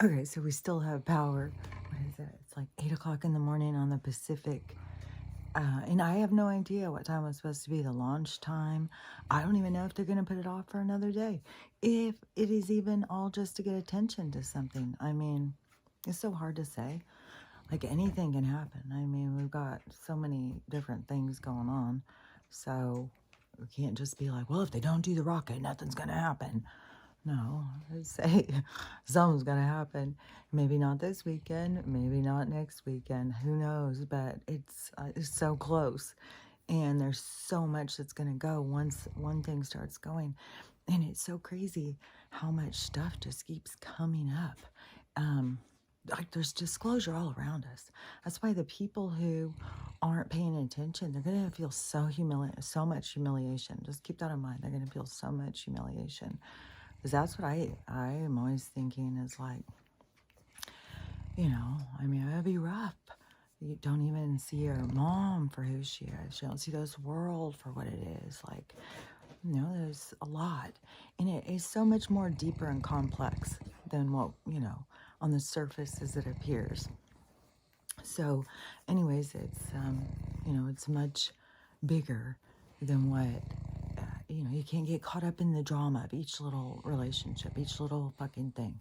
Okay, so we still have power. What is it? It's like 8 o'clock in the morning on the Pacific. And I have no idea what time was supposed to be the launch time. I don't even know if they're going to put it off for another day. If it is even all just to get attention to something. I mean, it's so hard to say. Like anything can happen. I mean, we've got so many different things going on. So we can't just be like, well, if they don't do the rocket, nothing's going to happen. No, I'd say something's gonna happen. Maybe not this weekend, maybe not next weekend. Who knows? But it's so close, and there's so much that's gonna go once one thing starts going, and it's so crazy how much stuff just keeps coming up. Like there's disclosure all around us. That's why the people who aren't paying attention, they're gonna feel so much humiliation. Just keep that in mind. They're gonna feel so much humiliation. Because that's what I am always thinking is like, I mean, it'd be rough. You don't even see your mom for who she is. You don't see this world for what it is. Like, there's a lot. And it is so much more deeper and complex than what, on the surface as it appears. So, anyways, it's much bigger than what you can't get caught up in the drama of each little relationship, each little fucking thing.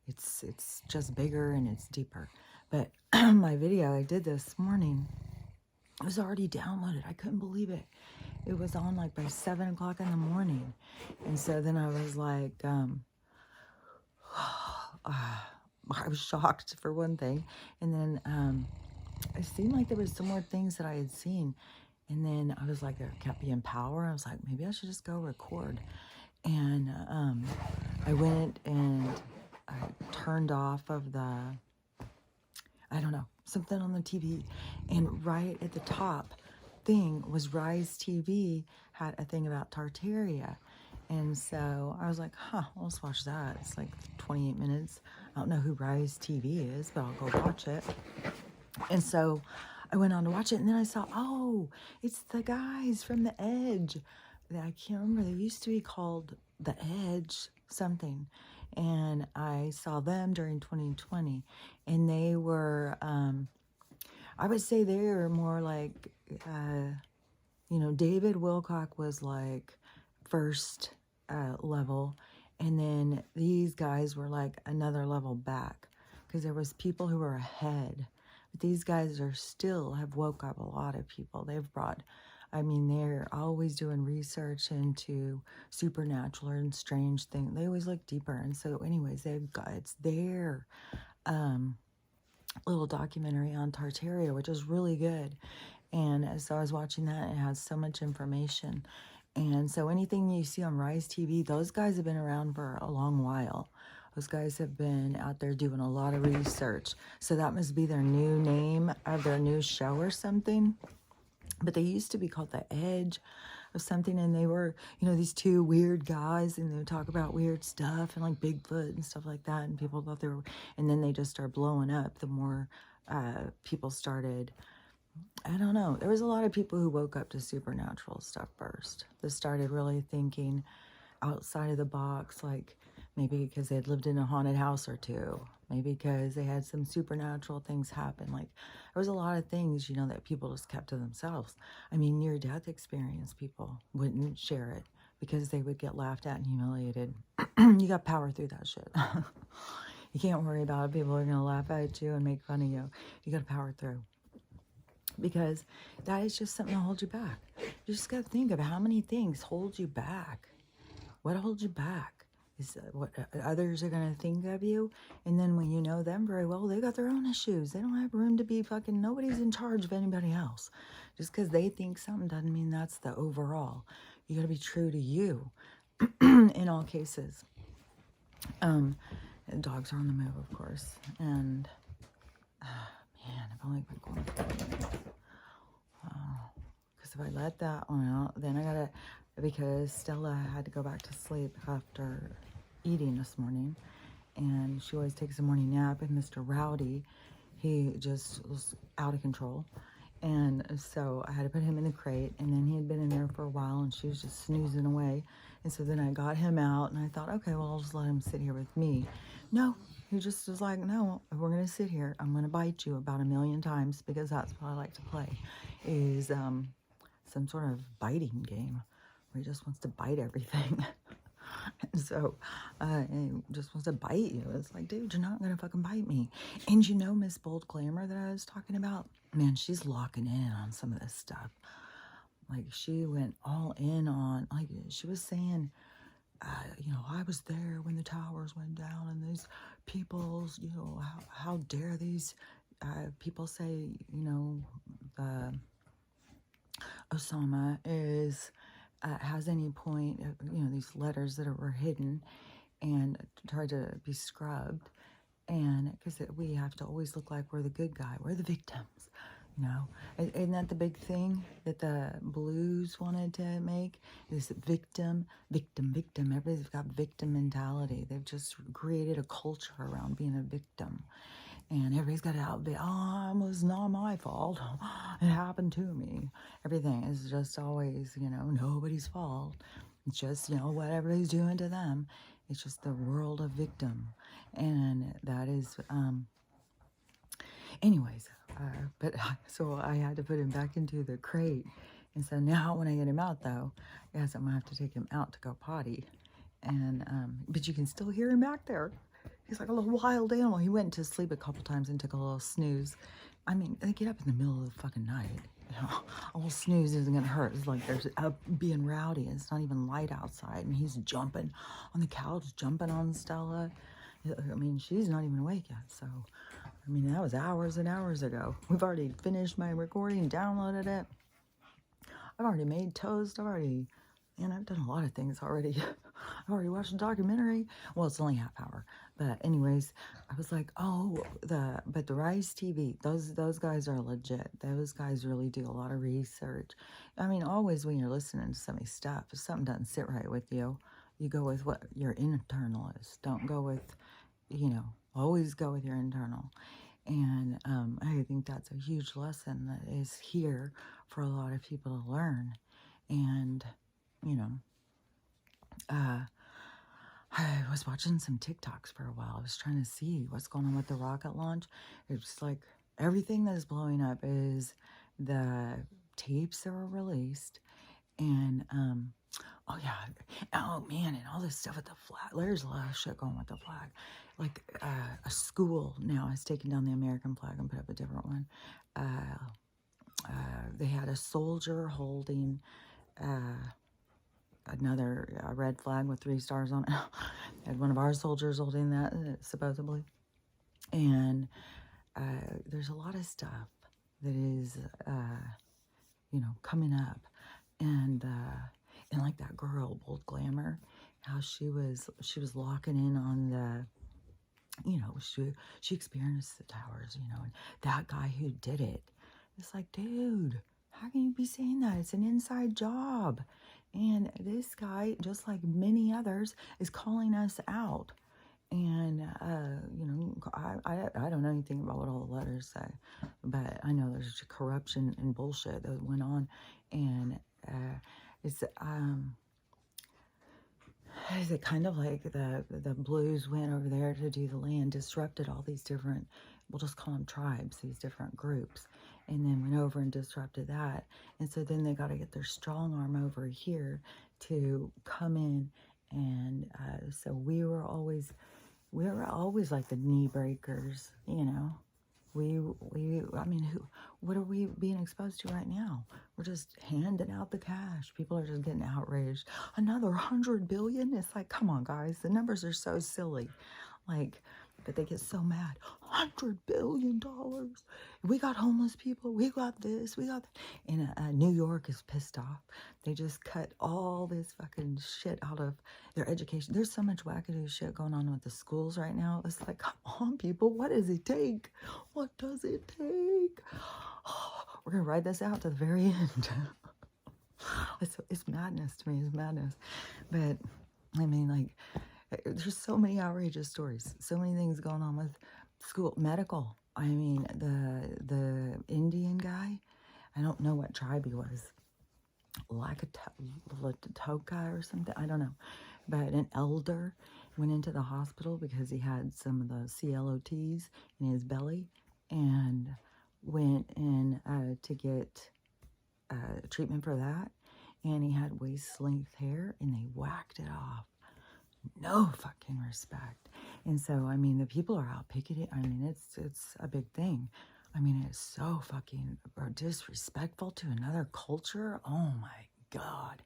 It's just bigger and it's deeper. But my video I did this morning, it was already downloaded. I couldn't believe it. It was on like by 7 o'clock in the morning. And so then I was like, I was shocked for one thing. And then it seemed like there was some more things that I had seen. And then I was like, I kept being power. I was like, maybe I should just go record. And I went and I turned off of I don't know, something on the TV. And right at the top thing was Rise TV had a thing about Tartaria. And so I was like, let's watch that. It's like 28 minutes. I don't know who Rise TV is, but I'll go watch it. And so I went on to watch it, and then I saw, it's the guys from The Edge. I can't remember. They used to be called The Edge something. And I saw them during 2020. And they were, I would say they were more like, David Wilcock was like first level. And then these guys were like another level back. Because there was people who were ahead. But these guys have woke up a lot of people. They're always doing research into supernatural and strange things. They always look deeper. And so anyways, it's their little documentary on Tartaria, which is really good. And so I was watching that, and it has so much information. And so anything you see on Rise TV, those guys have been around for a long while. Those guys have been out there doing a lot of research. So that must be their new name of their new show or something. But they used to be called The Edge of something. And they were, these two weird guys. And they would talk about weird stuff and like Bigfoot and stuff like that. And people thought they were, and then they just started blowing up the more people started. I don't know. There was a lot of people who woke up to supernatural stuff first. They started really thinking outside of the box, like maybe because they had lived in a haunted house or two, maybe because they had some supernatural things happen. Like there was a lot of things, that people just kept to themselves. I mean, near-death experience, people wouldn't share it because they would get laughed at and humiliated. You got power through that shit. You can't worry about it. People are going to laugh at you and make fun of you. You got to power through. Because that is just something to hold you back. You just got to think of how many things hold you back. What holds you back is what others are going to think of you. And then when you know them very well, they got their own issues. They don't have room to be nobody's in charge of anybody else. Just because they think something doesn't mean that's the overall. You got to be true to you in all cases. Dogs are on the move, of course. And, man, if only I could go. Because if I let that one out, then because Stella had to go back to sleep after eating this morning, and she always takes a morning nap, and Mr. Rowdy, he just was out of control, and so I had to put him in the crate, and then he had been in there for a while, and she was just snoozing away, and so then I got him out, and I thought, okay, well, I'll just let him sit here with me. No, He just was like, no, we're going to sit here. I'm going to bite you about 1,000,000 times because that's what I like to play, is some sort of biting game where he just wants to bite everything. And so he just wants to bite you. It's like, dude, you're not going to fucking bite me. And you know Miss Bold Glamour that I was talking about? Man, she's locking in on some of this stuff. Like, she went all in on, like, she was saying, you know, I was there when the towers went down, and these people's, you know, how dare these people say, you know, Osama has any point, you know, these letters that were hidden and tried to be scrubbed. And because we have to always look like we're the good guy, we're the victims, you know. Isn't that the big thing that the blues wanted to make? This victim, victim, victim. Everybody's got victim mentality. They've just created a culture around being a victim. And everybody's got to outbid, oh, it was not my fault. It happened to me. Everything is just always, you know, nobody's fault. It's just, you know, what everybody's doing to them. It's just the world of victim. And that is, anyways, so I had to put him back into the crate. And so now when I get him out, though, yes, I'm going to have to take him out to go potty. And, but you can still hear him back there. He's like a little wild animal. He went to sleep a couple times and took a little snooze. I mean, they get up in the middle of the fucking night. You know, a little snooze isn't going to hurt. It's like there's being rowdy. And it's not even light outside. And he's jumping on the couch, jumping on Stella. I mean, she's not even awake yet. So, I mean, that was hours and hours ago. We've already finished my recording, downloaded it. I've already made toast. I've done a lot of things already. I've already watched a documentary. Well, it's only half hour. But anyways, I was like, oh, but the Rise TV, those guys are legit. Those guys really do a lot of research. I mean, always when you're listening to somebody's stuff, if something doesn't sit right with you, you go with what your internal is. Don't go with, you know, always go with your internal. And I think that's a huge lesson that is here for a lot of people to learn. And, you know, I was watching some TikToks for a while. I was trying to see what's going on with the rocket launch. It's like everything that is blowing up is the tapes that were released. And, oh yeah, oh man, and all this stuff with the flag. There's a lot of shit going with the flag. Like a school now has taken down the American flag and put up a different one. They had a soldier holding another red flag with 3 stars on it. Had one of our soldiers holding that, supposedly. And there's a lot of stuff that is, you know, coming up. And like that girl, Bold Glamour, how she was locking in on the, you know, she experienced the towers, you know, and that guy who did it, it's like, dude, how can you be saying that? It's an inside job. And this guy, just like many others, is calling us out. And, you know, I don't know anything about what all the letters say, but I know there's corruption and bullshit that went on. And it's is it kind of like the blues went over there to do the land, disrupted all these different, we'll just call them tribes, these different groups, and then went over and disrupted that. And so then they got to get their strong arm over here to come in. And so we were always like the knee breakers, you know. I mean, what are we being exposed to right now? We're just handing out the cash. People are just getting outraged. Another 100 billion? It's like, come on, guys. The numbers are so silly. Like, but they get so mad. $100 billion. We got homeless people. We got this. We got that. And New York is pissed off. They just cut all this fucking shit out of their education. There's so much wackadoo shit going on with the schools right now. It's like, come on, people. What does it take? What does it take? We're going to ride this out to the very end. It's madness to me. It's madness. But, I mean, like, there's so many outrageous stories. So many things going on with school. Medical. I mean, the Indian guy, I don't know what tribe he was. Lakatoka or something. I don't know. but an elder went into the hospital because he had some of the CLOTs in his belly, and went in to get treatment for that. And he had waist length hair, and they whacked it off. No fucking respect. And so, I mean, the people are out picketing. I mean, it's a big thing. I mean, it's so fucking disrespectful to another culture. Oh my God.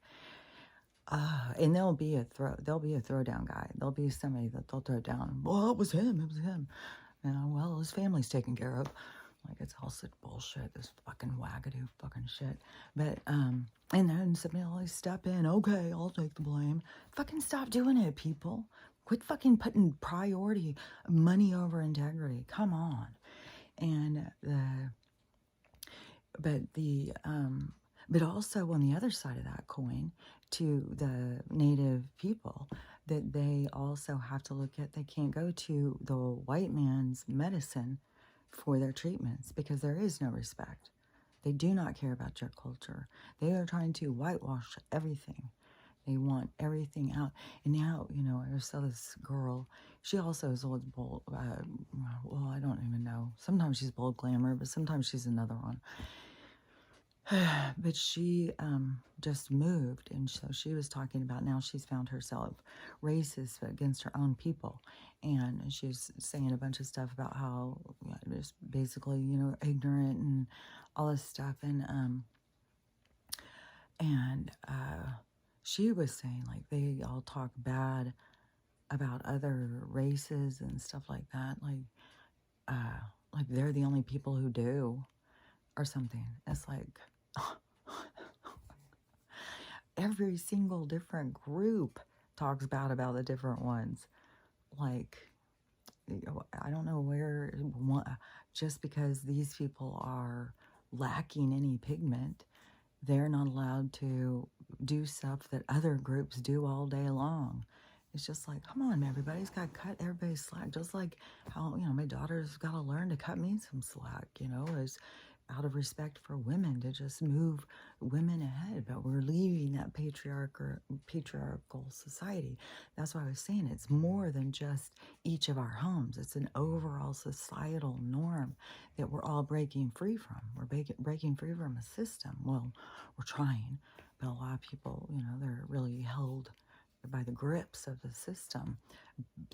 And there'll be a throwdown guy. There'll be somebody that they'll throw down. Well, it was him. It was him. And well, his family's taken care of. Like, it's all such bullshit. This fucking wagadoo fucking shit. But and then somebody will always step in. Okay, I'll take the blame. Fucking stop doing it, people. Quit fucking putting priority money over integrity. Come on. And but also on the other side of that coin, to the native people, that they also have to look at, they can't go to the white man's medicine for their treatments because there is no respect. They do not care about your culture. They are trying to whitewash everything. They want everything out. And now, I saw this girl. She also is always bold. Well, I don't even know. Sometimes she's bold glamour, but sometimes she's another one. But she just moved, and so she was talking about now she's found herself racist against her own people, and she's saying a bunch of stuff about how just basically ignorant and all this stuff, and she was saying like they all talk bad about other races and stuff like that, like they're the only people who do or something. It's like every single different group talks bad about the different ones. Like, I don't know where, just because these people are lacking any pigment, they're not allowed to do stuff that other groups do all day long. It's just like, come on, everybody's got to cut everybody's slack. Just like how, my daughter's got to learn to cut me some slack, is out of respect for women, to just move women ahead. But we're leaving that patriarchal society. That's why I was saying it's more than just each of our homes. It's an overall societal norm that we're all breaking free from. We're breaking free from a system. Well, we're trying, but a lot of people, they're really held by the grips of the system,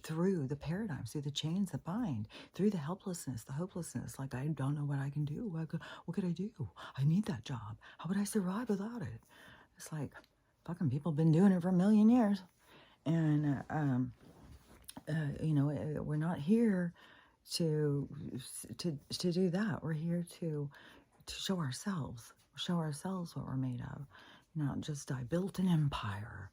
through the paradigms, through the chains that bind, through the helplessness, the hopelessness. Like, I don't know what I can do. What could I do? I need that job. How would I survive without it? It's like, fucking people been doing it for a million years. And, we're not here to do that. We're here to show ourselves what we're made of. Not just, I built an empire.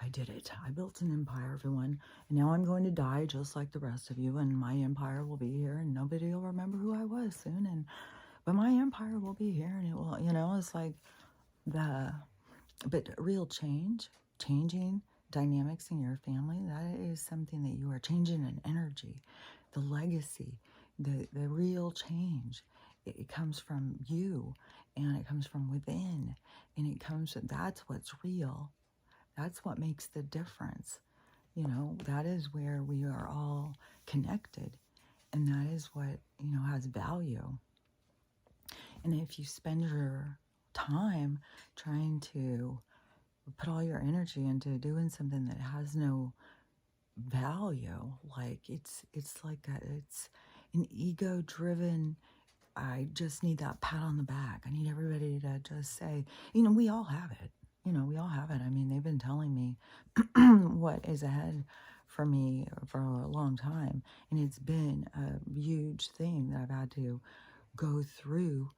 I did it. I built an empire, everyone. And now I'm going to die just like the rest of you. And my empire will be here. And nobody will remember who I was soon. But my empire will be here. And it will, it's like but real changing dynamics in your family, that is something that you are changing an energy. The legacy, the real change, it comes from you. And it comes from within. And that's what's real. That's what makes the difference. That is where we are all connected. And that is what, has value. And if you spend your time trying to put all your energy into doing something that has no value, like it's an ego-driven, I just need that pat on the back. I need everybody to just say, we all have it. We all have it. I mean, they've been telling me what is ahead for me for a long time. And it's been a huge thing that I've had to go through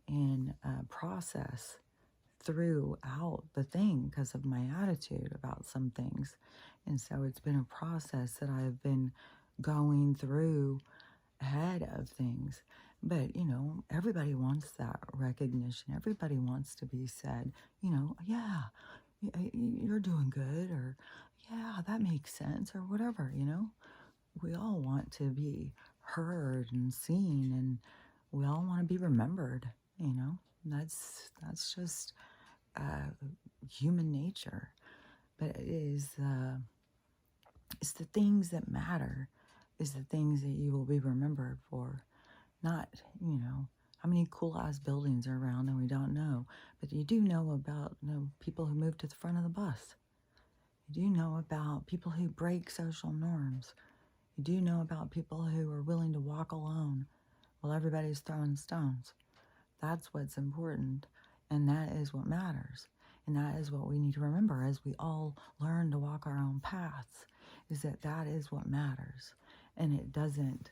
and process throughout the thing because of my attitude about some things. And so it's been a process that I've been going through ahead of things. But, everybody wants that recognition. Everybody wants to be said, yeah, you're doing good, or yeah, that makes sense, or whatever, We all want to be heard and seen, and we all want to be remembered, That's just human nature. But it is It's the things that matter, is the things that you will be remembered for. Not, how many cool ass buildings are around and we don't know. But you do know about people who move to the front of the bus. You do know about people who break social norms. You do know about people who are willing to walk alone while everybody's throwing stones. That's what's important, and that is what matters. And that is what we need to remember as we all learn to walk our own paths, is that that is what matters. And it doesn't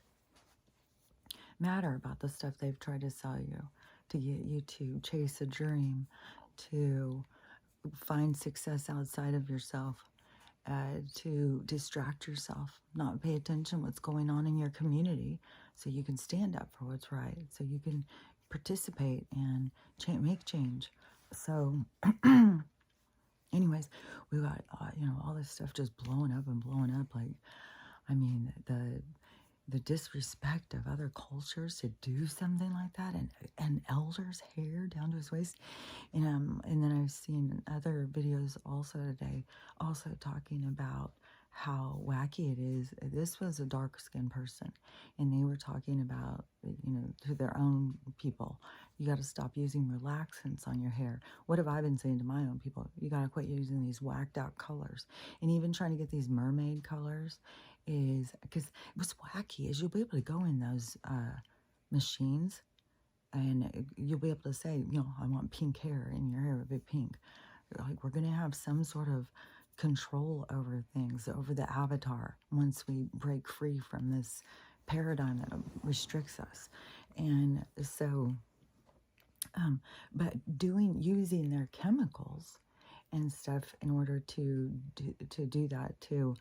matter about the stuff they've tried to sell you to get you to chase a dream, to find success outside of yourself, to distract yourself, not pay attention what's going on in your community so you can stand up for what's right, so you can participate and make change. So anyways, we got, all this stuff just blowing up and blowing up. Like, I mean, the disrespect of other cultures to do something like that, and an elder's hair down to his waist. And then I've seen other videos also today, also talking about how wacky it is. This was a dark-skinned person, and they were talking about, to their own people, you got to stop using relaxants on your hair. What have I been saying to my own people? You got to quit using these whacked out colors. And even trying to get these mermaid colors is, because what's wacky is you'll be able to go in those machines and you'll be able to say, I want pink hair, and your hair would be pink. Like, we're going to have some sort of control over things, over the avatar, once we break free from this paradigm that restricts us. And so, but using their chemicals and stuff in order to do that too,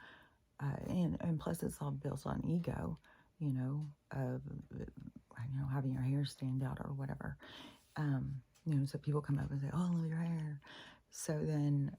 and plus it's all built on ego, of having your hair stand out or whatever. So people come up and say, oh, I love your hair. So then,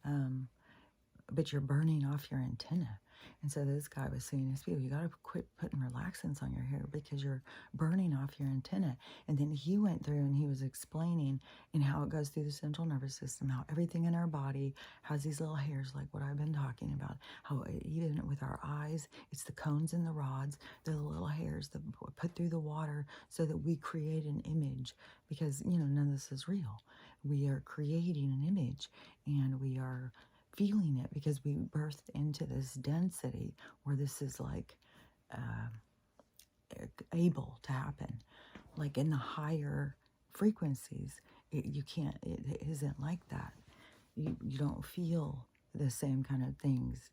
but you're burning off your antenna. And so this guy was saying, you got to quit putting relaxants on your hair because you're burning off your antenna. And then he went through and he was explaining and how it goes through the central nervous system, how everything in our body has these little hairs, like what I've been talking about, how even with our eyes, it's the cones and the rods, they're the little hairs that put through the water so that we create an image, because, none of this is real. We are creating an image, and we are feeling it because we birthed into this density where this is like able to happen. Like in the higher frequencies, it isn't like that. You don't feel the same kind of things.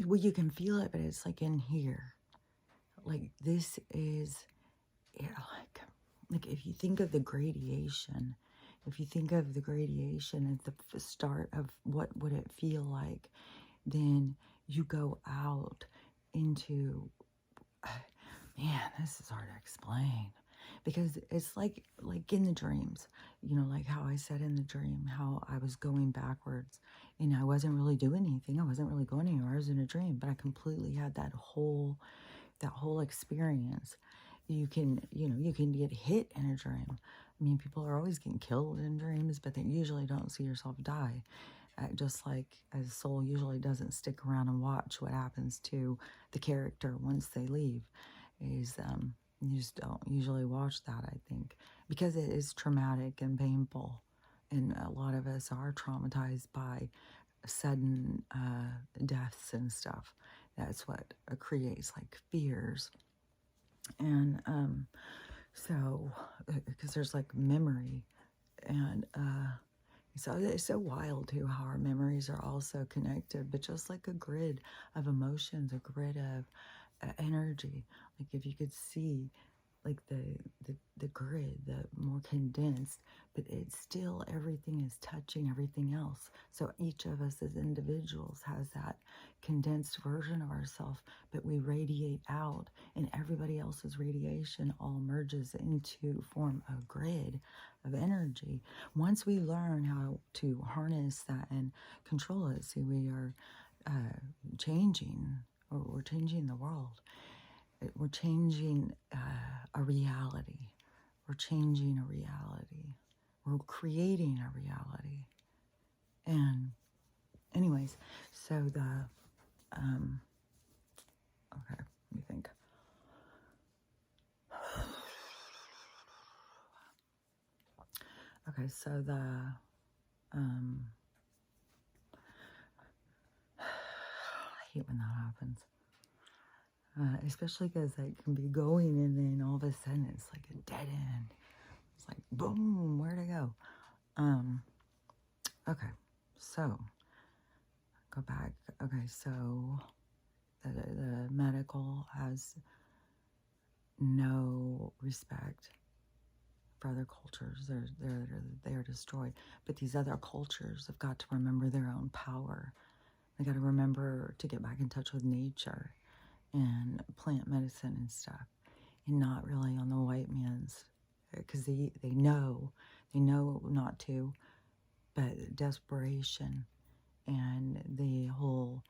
Well, you can feel it, but it's like in here. Like this is, like if you think of the gradation, at the start of what would it feel like, then you go out into, man, this is hard to explain, because it's like in the dreams, like how I said in the dream, how I was going backwards and I wasn't really doing anything. I wasn't really going anywhere. I was in a dream, but I completely had that whole experience. You can get hit in a dream. I mean, people are always getting killed in dreams, but they usually don't see yourself die. Just like a soul usually doesn't stick around and watch what happens to the character once they leave. You just don't usually watch that, I think, because it is traumatic and painful. And a lot of us are traumatized by sudden deaths and stuff. That's what creates like fears. And so, because there's like memory, and so it's so wild too how our memories are also connected, but just like a grid of emotions, a grid of energy. Like if you could see like the grid, the more condensed, but it's still, everything is touching everything else. So each of us as individuals has that condensed version of ourselves, but we radiate out, and everybody else's radiation all merges into form a grid of energy. Once we learn how to harness that and control it, see, we are changing, or we're changing the world. We're changing a reality. We're changing a reality. We're creating a reality. And anyways, so okay, let me think. Okay, so I hate when that happens. Especially because it can be going and then all of a sudden it's like a dead end. It's like, boom, where'd I go? Okay, so, go back. Okay, so the medical has no respect for other cultures. They're destroyed. But these other cultures have got to remember their own power. They got to remember to get back in touch with nature and plant medicine and stuff, and not rely on the white man's, because they know not to, but desperation and the whole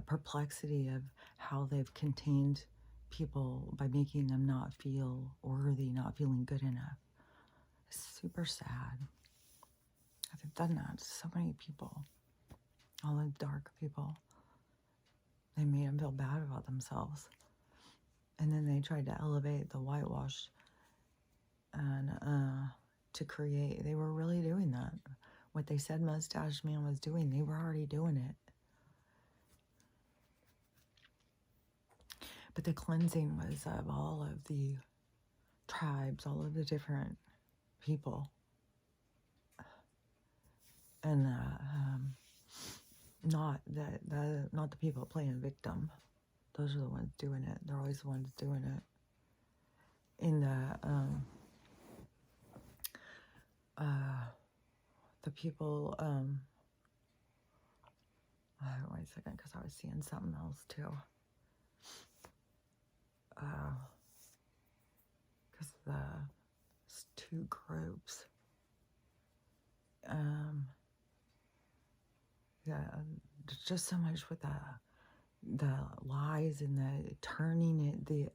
perplexity of how they've contained people by making them not feel worthy, not feeling good enough. It's super sad. They've done that to so many people, all the dark people. They made them feel bad about themselves. And then they tried to elevate the whitewash and to create, they were really doing that. What they said Mustache Man was doing, they were already doing it. But the cleansing was of all of the tribes, all of the different people. And not the people playing victim. Those are the ones doing it. They're always the ones doing it. In the people, wait a second, because I was seeing something else too. Because the two groups, yeah, there's just so much with the lies and the turning it, the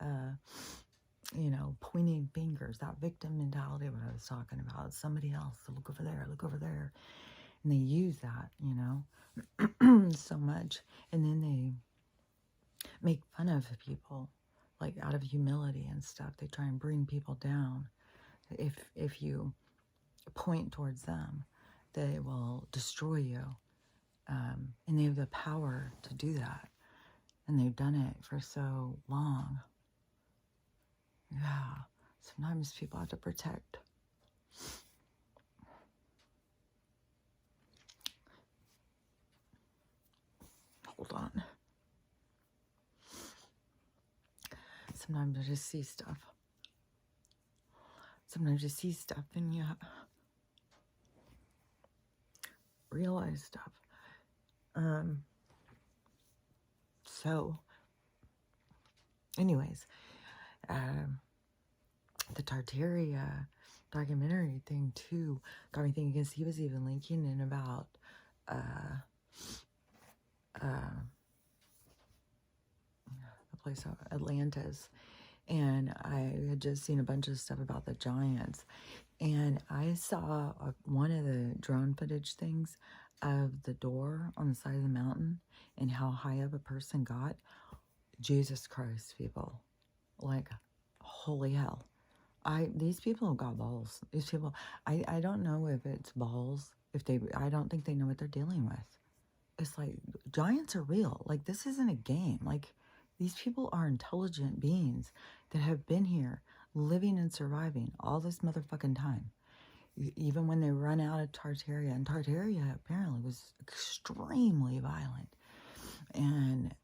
pointing fingers, that victim mentality, what I was talking about. Somebody else, look over there. And they use that, so much. And then they make fun of people, like out of humility and stuff. They try and bring people down. If you point towards them, they will destroy you. And they have the power to do that. And they've done it for so long. Yeah. Sometimes people have to protect. Hold on. Sometimes I just see stuff. Sometimes you see stuff and you realize stuff. So, anyways, the Tartaria documentary thing too got me thinking, because he was even linking in about the place of Atlantis, and I had just seen a bunch of stuff about the giants, and I saw one of the drone footage things of the door on the side of the mountain and how high up a person got. Jesus Christ, people, like, holy hell. These people have got balls. These people, I don't know if it's balls, I don't think they know what they're dealing with. It's like, giants are real. Like, this isn't a game. Like, these people are intelligent beings that have been here, living and surviving all this motherfucking time. Even when they run out of Tartaria, and Tartaria apparently was extremely violent, and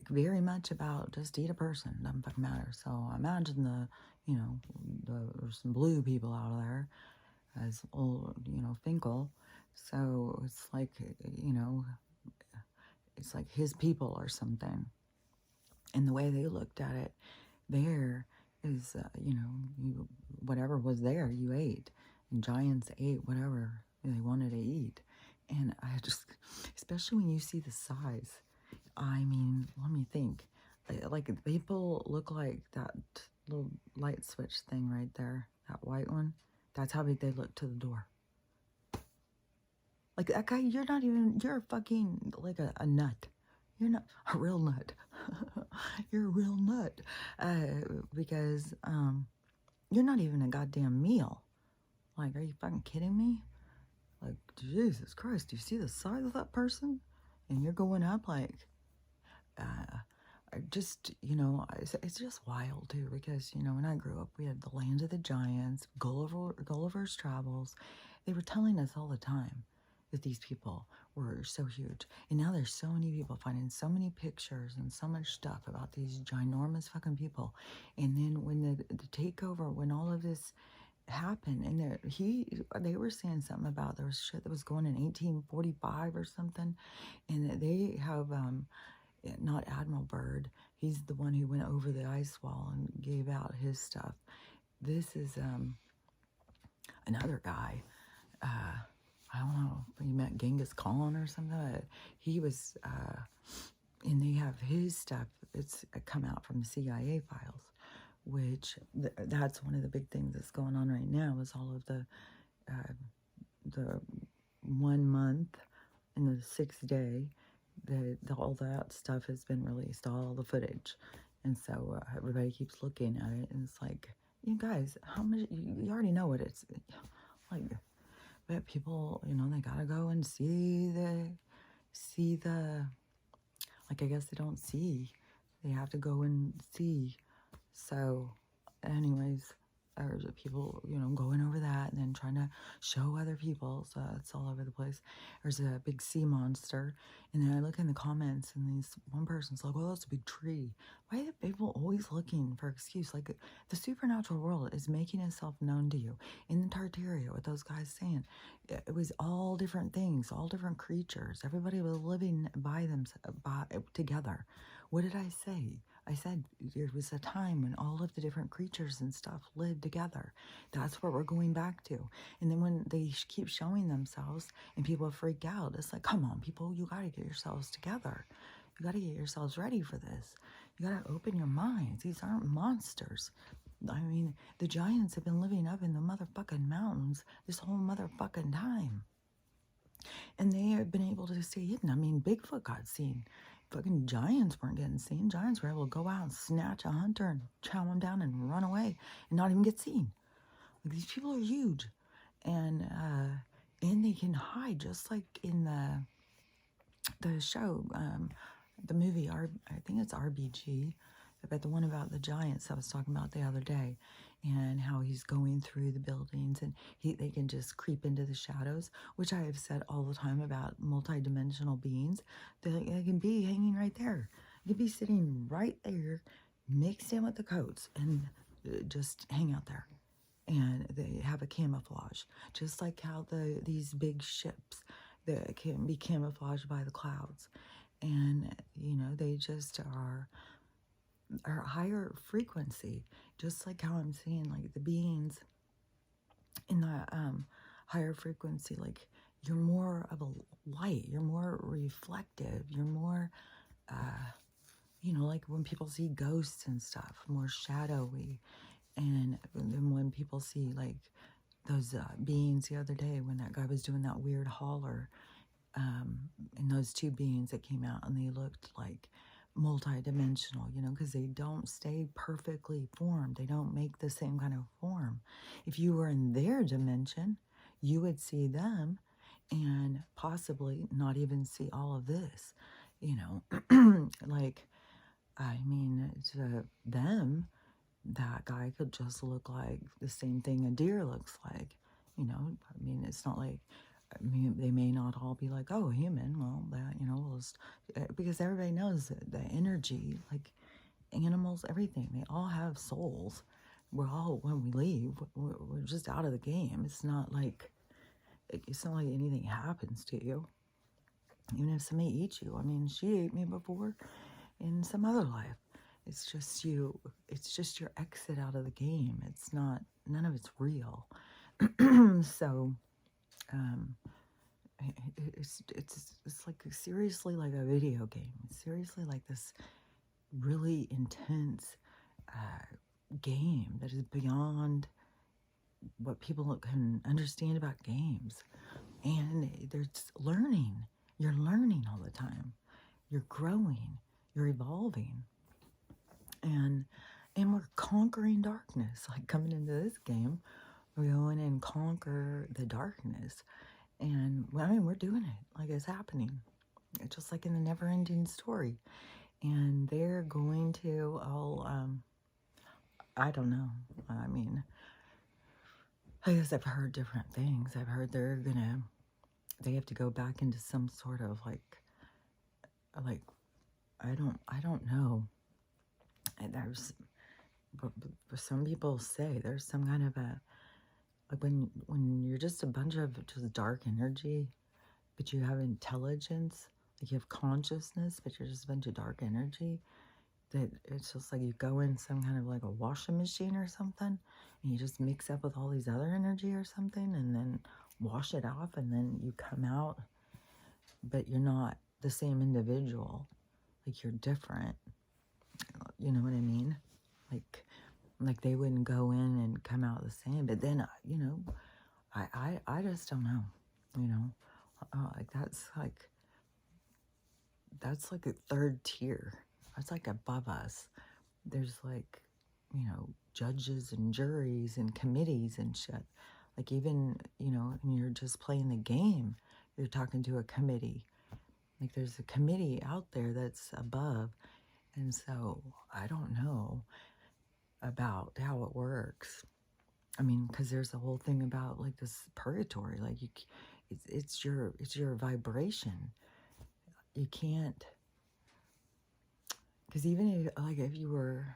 very much about just eat a person, doesn't fucking matter. So imagine there's some blue people out there, as old, Finkel. So it's like, it's like his people or something. And the way they looked at it there is, whatever was there, you ate. And giants ate whatever they wanted to eat. And I just, especially when you see the size, I mean, let me think. Like, people look like that little light switch thing right there, that white one. That's how big they look to the door. Like, that guy, you're not even, you're fucking like a nut. You're not a real nut. You're a real nut. Because you're not even a goddamn meal. Like, are you fucking kidding me? Like, Jesus Christ, do you see the size of that person? And you're going up like, just, it's just wild too, because, when I grew up, we had the Land of the Giants, Gulliver's Travels. They were telling us all the time that these people were so huge. And now there's so many people finding so many pictures and so much stuff about these ginormous fucking people. And then when the takeover, when all of this happened, and they were saying something about there was shit that was going in 1845 or something, and that they have not Admiral Byrd, he's the one who went over the ice wall and gave out his stuff. This is another guy, I don't know, he met Genghis Khan or something. He was and they have his stuff. It's come out from the CIA files, which that's one of the big things that's going on right now, is all of the 1 month and the 6th day, all that stuff has been released, all the footage. And so everybody keeps looking at it, and it's like, you guys, how much, you already know what it's like. But people, they gotta go and see the, like, I guess they don't see, they have to go and see. So anyways, there's people, going over that and then trying to show other people. So it's all over the place. There's a big sea monster. And then I look in the comments, and one person's like, well, that's a big tree. Why are people always looking for excuse? Like, the supernatural world is making itself known to you. In the Tartaria, what those guys saying, it was all different things, all different creatures. Everybody was living together. What did I say? I said there was a time when all of the different creatures and stuff lived together. That's what we're going back to. And then when they keep showing themselves and people freak out, it's like, come on, people, you got to get yourselves together. You got to get yourselves ready for this. You got to open your minds. These aren't monsters. I mean, the giants have been living up in the motherfucking mountains this whole motherfucking time. And they have been able to stay hidden. I mean, Bigfoot got seen. Fucking giants weren't getting seen. Giants were able to go out and snatch a hunter and chow him down and run away and not even get seen. Like, these people are huge. And they can hide, just like in the show, the movie, I think it's RBG, but the one about the giants I was talking about the other day, and how he's going through the buildings, and they can just creep into the shadows, which I have said all the time about multi-dimensional beings. They can be hanging right there. They can be sitting right there, mixed in with the coats, and just hang out there. And they have a camouflage, just like how these big ships that can be camouflaged by the clouds. And, they just are higher frequency, just like how I'm saying, like, the beings in the higher frequency, like, you're more of a light, you're more reflective, you're more, like when people see ghosts and stuff, more shadowy. And then when people see, like, those beings the other day, when that guy was doing that weird holler, and those two beings that came out, and they looked like multi-dimensional, because they don't stay perfectly formed. They don't make the same kind of form. If you were in their dimension, you would see them and possibly not even see all of this, like, I mean, to them, that guy could just look like the same thing a deer looks like, I mean, it's not like, I mean, they may not all be like, oh, human, well, that, because everybody knows that the energy, like animals, everything, they all have souls. We're all, when we leave, we're just out of the game. It's not like anything happens to you. Even if somebody eats you. I mean, she ate me before in some other life. It's just your exit out of the game. It's not, none of it's real. So, it's like seriously like a video game. It's seriously like this really intense game that is beyond what people can understand about games. And there's learning. You're learning all the time. You're growing. You're evolving. And we're conquering darkness. Like coming into this game, we're going and conquer the darkness. And well, I mean, we're doing it. Like it's happening. It's just like in the never-ending story. And they're going to all, I don't know. I mean, I guess I've heard different things. I've heard they have to go back into some sort of like, I don't know. And but some people say there's some kind of a, like when you're just a bunch of just dark energy, but you have intelligence, like you have consciousness, but you're just a bunch of dark energy, that it's just like you go in some kind of like a washing machine or something, and you just mix up with all these other energy or something, and then wash it off, and then you come out, but you're not the same individual. Like you're different. You know what I mean? Like they wouldn't go in and come out the same. But then, I just don't know. Like that's like a third tier. That's like above us. There's like, judges and juries and committees and shit. Like even, when you're just playing the game, you're talking to a committee. Like there's a committee out there that's above. And so I don't know about how it works. I mean, because there's the whole thing about like this purgatory. Like it's your vibration. You can't, because even if you were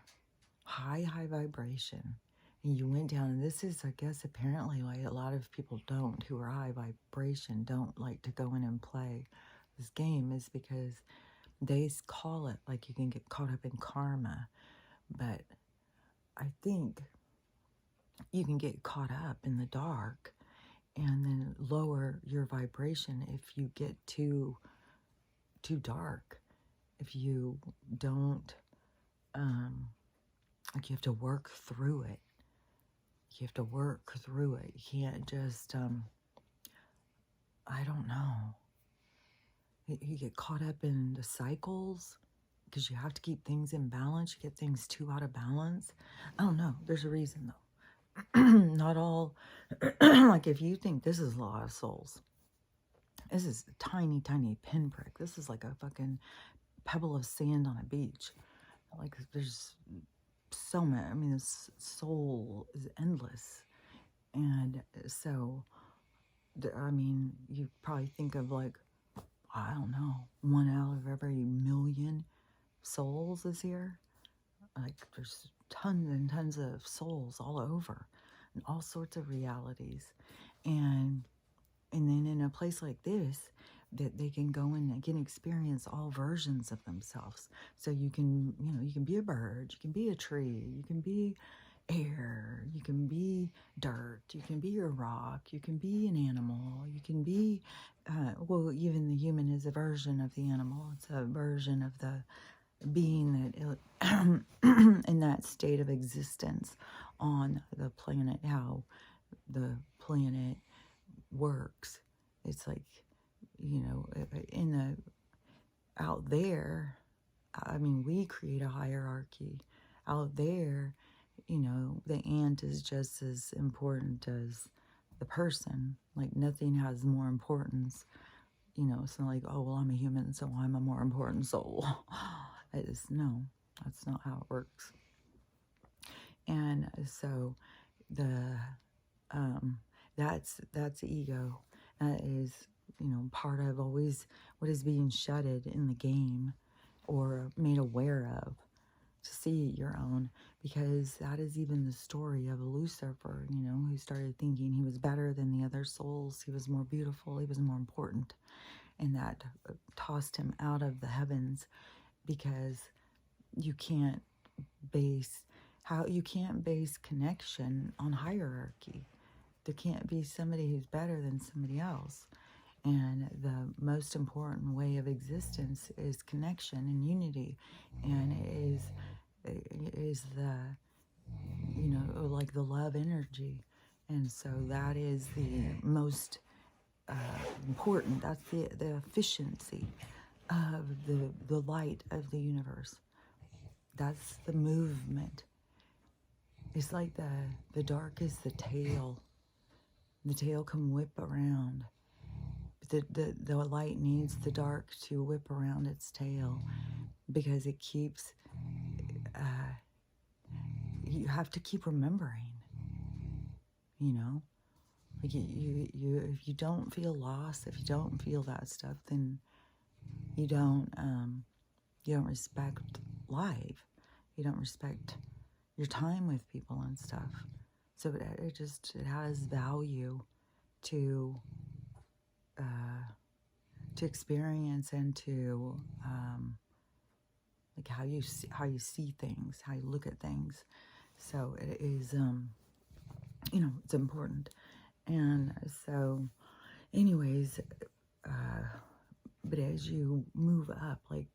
high vibration and you went down, and this is, I guess, apparently like a lot of people who are high vibration don't like to go in and play this game, is because they call it like you can get caught up in karma. But I think you can get caught up in the dark and then lower your vibration if you get too dark. If you don't, like you have to work through it. You have to work through it. You can't just, I don't know. You get caught up in the cycles because you have to keep things in balance. You get things too out of balance. I don't know. There's a reason though. Not all, like if you think this is a lot of souls, this is a tiny pinprick. This is like a fucking pebble of sand on a beach. Like there's so many. I mean, this soul is endless. And so, I mean, you probably think of like, I don't know, 1 out of every million souls is here. Like there's tons and tons of souls all over, and all sorts of realities. And then in a place like this, that they can go in and can experience all versions of themselves. So you can, you can be a bird, you can be a tree, you can be air, you can be dirt, you can be a rock, you can be an animal, you can be, well, even the human is a version of the animal. It's a version of the being that in that state of existence on the planet, how the planet works. It's like, in the out there, I mean, we create a hierarchy. Out there, the ant is just as important as the person. Like nothing has more importance. It's not like, oh, well, I'm a human, so I'm a more important soul. No, that's not how it works. And so that's ego. That is, part of always what is being shedded in the game or made aware of, to see your own, because that is even the story of Lucifer, who started thinking he was better than the other souls. He was more beautiful, he was more important, and that tossed him out of the heavens, because you can't base connection on hierarchy. There can't be somebody who's better than somebody else. And the most important way of existence is connection and unity, and it is the, like the love energy. And so that is the most important. That's the efficiency of the light of the universe. That's the movement. It's like the dark is the tail. The tail can whip around. The light needs the dark to whip around its tail because it keeps, you have to keep remembering, you know? Like if you don't feel lost, if you don't feel that stuff, then you don't respect life. You don't respect your time with people and stuff. So it has value to experience and to like how you see things, how you look at things. So it is it's important. And so anyways, but as you move up, like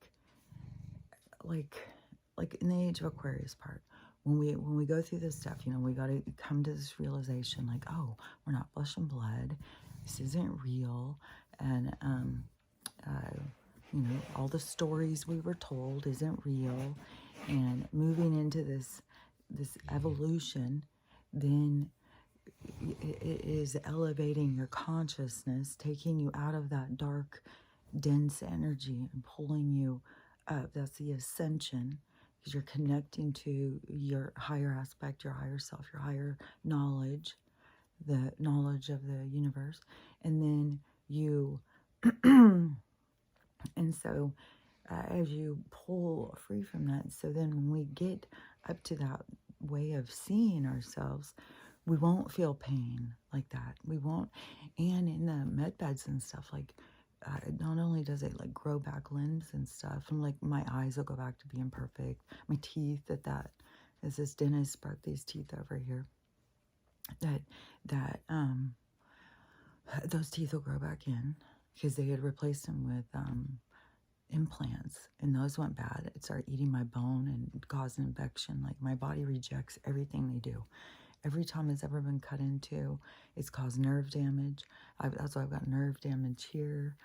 in the age of Aquarius part, when we go through this stuff, we got to come to this realization, like, oh, we're not flesh and blood. This isn't real. And all the stories we were told isn't real. And moving into this evolution, then it is elevating your consciousness, taking you out of that dark, dense energy and pulling you up. That's the ascension, because you're connecting to your higher aspect, your higher self, your higher knowledge, the knowledge of the universe. And then you, and so as you pull free from that, so then when we get up to that way of seeing ourselves, we won't feel pain like that. We won't. And in the med beds and stuff, like, not only does it like grow back limbs and stuff, and like my eyes will go back to being perfect. My teeth, as this dentist brought these teeth over here, those teeth will grow back in because they had replaced them with implants, and those went bad. It started eating my bone and caused an infection. Like, my body rejects everything they do. Every time it's ever been cut into, it's caused nerve damage. That's why I've got nerve damage here.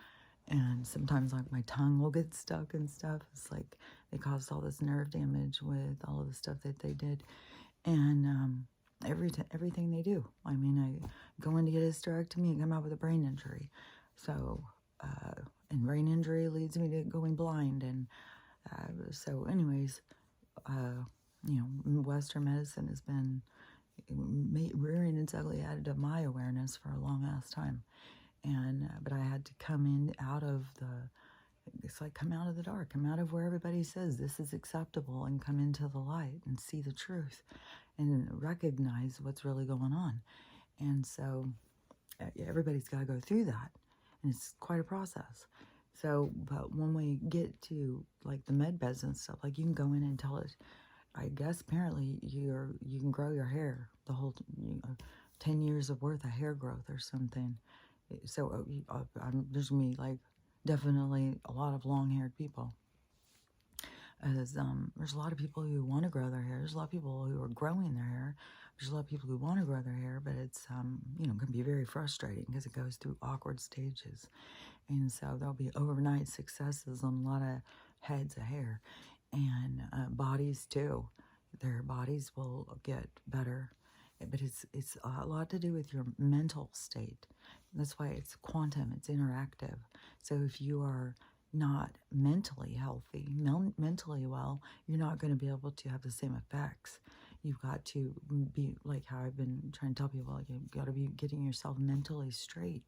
And sometimes like my tongue will get stuck and stuff. It's like they caused all this nerve damage with all of the stuff that they did. And everything they do. I mean, I go in to get a hysterectomy and come out with a brain injury. So, and brain injury leads me to going blind. And so anyways, Western medicine has been rearing its ugly head to my awareness for a long ass time. And but I had to come in out of come out of the dark, come out of where everybody says this is acceptable, and come into the light and see the truth and recognize what's really going on. And so everybody's got to go through that, and it's quite a process. So, but when we get to like the med beds and stuff, like, you can go in and tell it, I guess apparently you can grow your hair, the whole 10 years of worth of hair growth or something. So there's going to be like definitely a lot of long-haired people. There's a lot of people who want to grow their hair. There's a lot of people who are growing their hair. There's a lot of people who want to grow their hair, but it's can be very frustrating because it goes through awkward stages. And so there'll be overnight successes on a lot of heads of hair. And bodies too. Their bodies will get better, but it's a lot to do with your mental state. That's why it's quantum. It's interactive. So if you are not mentally healthy, mentally well, you're not going to be able to have the same effects. You've got to be like how I've been trying to tell people. Like, you've got to be getting yourself mentally straight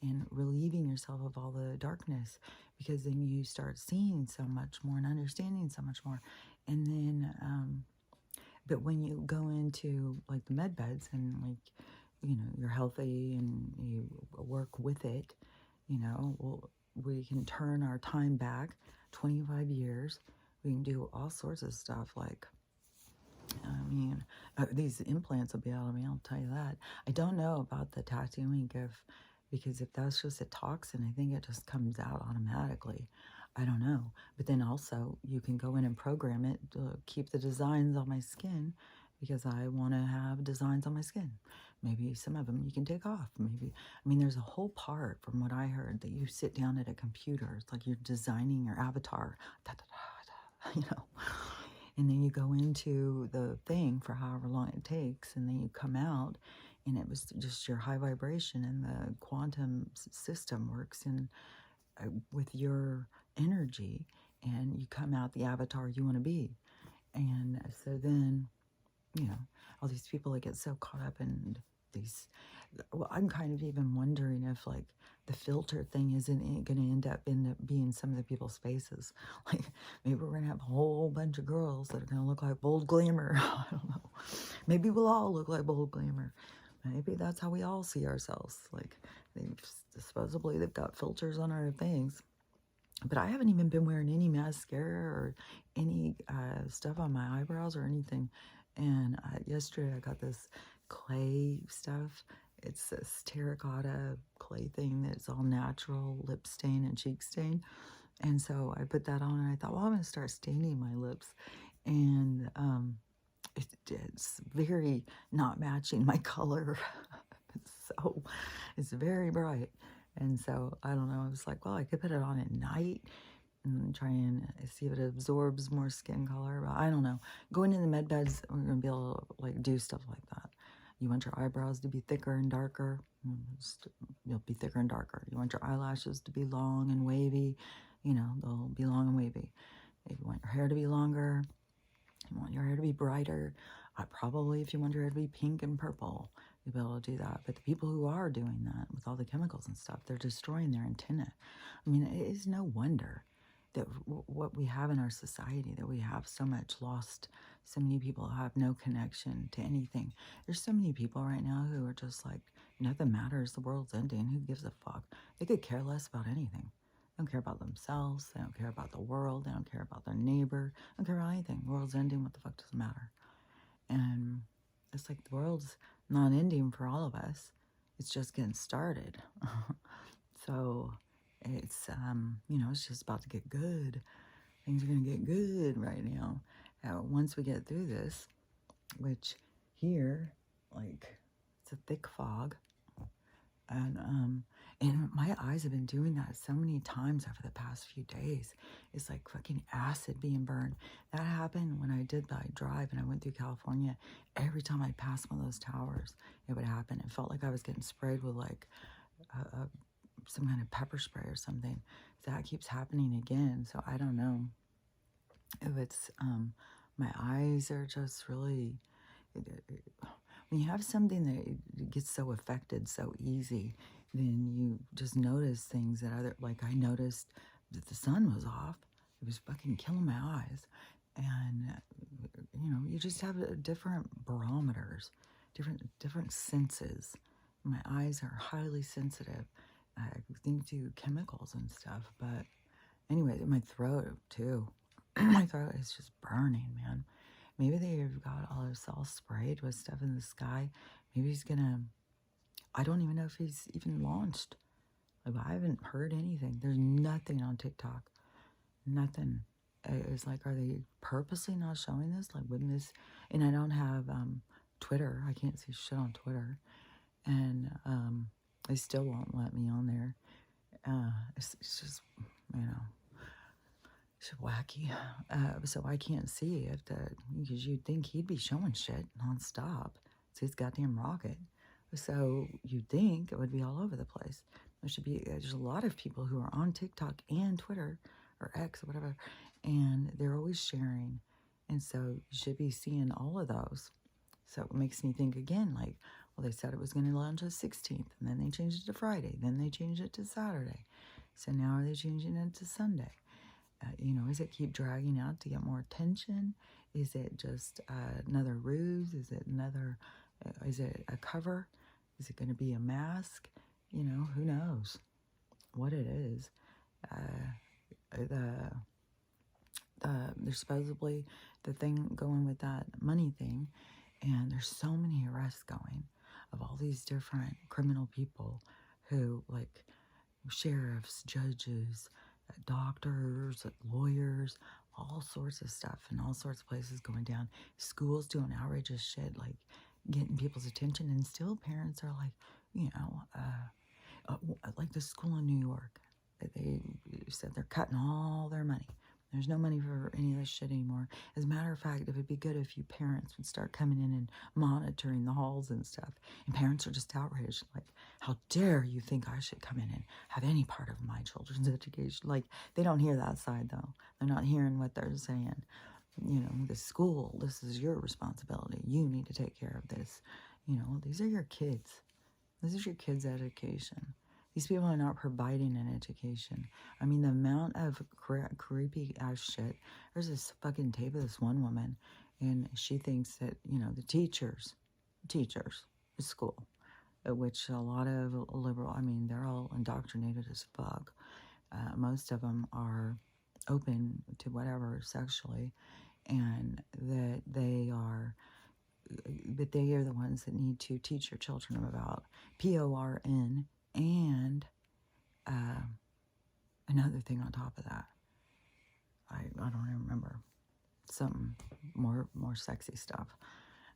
and relieving yourself of all the darkness, because then you start seeing so much more and understanding so much more. And then, but when you go into like the med beds and like, you're healthy and you work with it, we can turn our time back 25 years. We can do all sorts of stuff. Like, these implants will be out of me, I'll tell you that. I don't know about the tattooing because if that's just a toxin, I think it just comes out automatically. I don't know. But then also, you can go in and program it to keep the designs on my skin, because I want to have designs on my skin. Maybe some of them you can take off. Maybe, I mean, there's a whole part from what I heard that you sit down at a computer. It's like you're designing your avatar, da, da, da, da, you know, and then you go into the thing for however long it takes, and then you come out, and it was just your high vibration, and the quantum system works in with your energy, and you come out the avatar you want to be. And so then, you know, all these people that get so caught up in these, well, I'm kind of even wondering if like the filter thing isn't going to end up being some of the people's faces. Like maybe we're going to have a whole bunch of girls that are going to look like Bold Glamour. I don't know. Maybe we'll all look like Bold Glamour. Maybe that's how we all see ourselves. Like supposedly they've got filters on our things. But I haven't even been wearing any mascara or any stuff on my eyebrows or anything. And yesterday I got this clay stuff. It's this terracotta clay thing that's all natural lip stain and cheek stain. And so I put that on and I thought, well, I'm going to start staining my lips. And it's very not matching my color. So it's very bright. And so, I don't know, I was like, well, I could put it on at night and try and see if it absorbs more skin color. But I don't know. Going in the med beds, we're going to be able to, like, do stuff like that. You want your eyebrows to be thicker and darker, you'll be thicker and darker. You want your eyelashes to be long and wavy, you know, they'll be long and wavy. If you want your hair to be longer, you want your hair to be brighter, probably if you want your hair to be pink and purple, you'll be able to do that. But the people who are doing that with all the chemicals and stuff, they're destroying their antenna. I mean, it is no wonder that what we have in our society, that we have so much lost, so many people have no connection to anything. There's so many people right now who are just like, nothing matters, the world's ending, who gives a fuck? They could care less about anything. They don't care about themselves, they don't care about the world, they don't care about their neighbor, they don't care about anything. The world's ending, what the fuck does it matter? And it's like the world's not ending for all of us. It's just getting started. So it's, you know, it's just about to get good. Things are going to get good right now. Once we get through this, which here, like, it's a thick fog. And my eyes have been doing that so many times over the past few days. It's like fucking acid being burned. That happened when I did that drive and I went through California. Every time I passed one of those towers, it would happen. It felt like I was getting sprayed with like some kind of pepper spray or something. So that keeps happening again. So I don't know if it's, my eyes are just really, when you have something that gets so affected so easy, then you just notice things that other, like I noticed that the sun was off. It was fucking killing my eyes. And, you know, you just have different barometers, different senses. My eyes are highly sensitive, I think, to chemicals and stuff. But anyway, my throat too. My throat is just burning, man. Maybe they've got us all sprayed with stuff in the sky. Maybe he's gonna, I don't even know if he's even launched. Like, I haven't heard anything. There's nothing on TikTok. Nothing. It's like, are they purposely not showing this? Like, wouldn't this, and I don't have Twitter. I can't see shit on Twitter. And they still won't let me on there. It's just, you know, it's wacky. So I can't see if because you'd think he'd be showing shit nonstop. It's his goddamn rocket. So you'd think it would be all over the place. There's a lot of people who are on TikTok and Twitter or X or whatever, and they're always sharing. And so you should be seeing all of those. So it makes me think again, like, well, they said it was going to launch on the 16th, and then they changed it to Friday, then they changed it to Saturday. So now are they changing it to Sunday? You know, is it keep dragging out to get more attention? Is it just another ruse? Is it a cover? Is it going to be a mask? You know, who knows what it is. There's supposedly the thing going with that money thing, and there's so many arrests going of all these different criminal people who, like, sheriffs, judges, doctors, lawyers, all sorts of stuff, and all sorts of places going down. Schools doing outrageous shit, like getting people's attention. And still parents are like, you know, like the school in New York. They said they're cutting all their money. There's no money for any of this shit anymore. As a matter of fact, it would be good if you parents would start coming in and monitoring the halls and stuff. And parents are just outraged. Like, how dare you think I should come in and have any part of my children's education? Like, they don't hear that side, though. They're not hearing what they're saying. You know, the school, this is your responsibility. You need to take care of this. You know, these are your kids. This is your kids' education. These people are not providing an education. I mean, the amount of creepy ass shit. There's this fucking tape of this one woman, and she thinks that, you know, the teachers, the school, which a lot of liberal, I mean, they're all indoctrinated as fuck. Most of them are open to whatever sexually, and that they are, but they are the ones that need to teach your children about PORN and another thing on top of that. I don't even remember. Some more sexy stuff.